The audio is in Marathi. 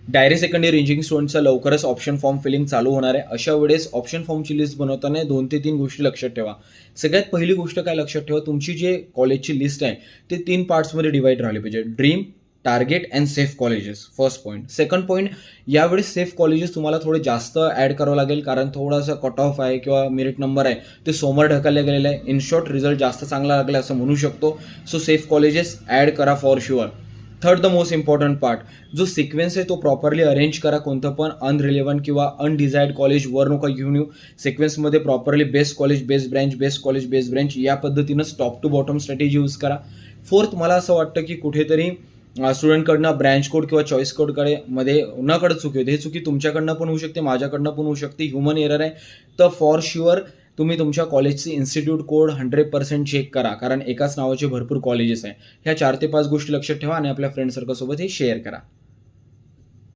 डायरेक्ट सेकंड इयर इंजिनिअरिंग स्टुडंटचा लवकरच ऑप्शन फॉर्म फिलिंग चालू होणार आहे. अशा वेळेस ऑप्शन फॉर्मची लिस्ट बनवताना 2 ते 3 गोष्टी लक्षात ठेवा. सगळ्यात पहिली गोष्ट काय लक्षात ठेवा, तुमची जे कॉलेजची लिस्ट आहे ते 3 पार्ट्समध्ये डिवाइड राहिली पाहिजे. Dream, target and safe colleges, first point. Second point, यावेळेस सेफ कॉलेजेस तुम्हाला थोडे जास्त ॲड करावं लागेल, कारण थोडासा कट ऑफ आहे किंवा मेरिट नंबर आहे ते समोर ढकलले गेलेलं आहे. इन शॉर्ट रिझल्ट जास्त चांगला लागला असं म्हणू शकतो. सो सेफ कॉलेजेस ॲड करा for sure. Third the most important part, जो सिक्वेन्स आहे तो प्रॉपरली अरेंज करा. कोणतं पण अनरिलेव्हंट किंवा अनडिझायर्ड कॉलेज वर नका घेऊन येऊ. सिक्वेन्समध्ये properly best college, best branch, best college, best branch, या पद्धतीनं top to bottom strategy use करा. फोर्थ, मला असं वाटतं की कुठेतरी स्टुडंटकडनं ब्रँच कोड किंवा चॉईस कोडकडे मध्ये नकळत चुकी होते. हे चुकी तुमच्याकडनं पण होऊ शकते, माझ्याकडनं पण होऊ शकते, ह्युमन एरर आहे. तर फॉर शुअर तुम्ही तुमच्या कॉलेजची इन्स्टिट्यूट कोड 100% चेक करा, कारण एकाच नावाचे भरपूर कॉलेजेस आहे. ह्या 4 ते 5 गोष्टी लक्षात ठेवा आणि आपल्या फ्रेंड सर्कलसोबत हे शेअर करा.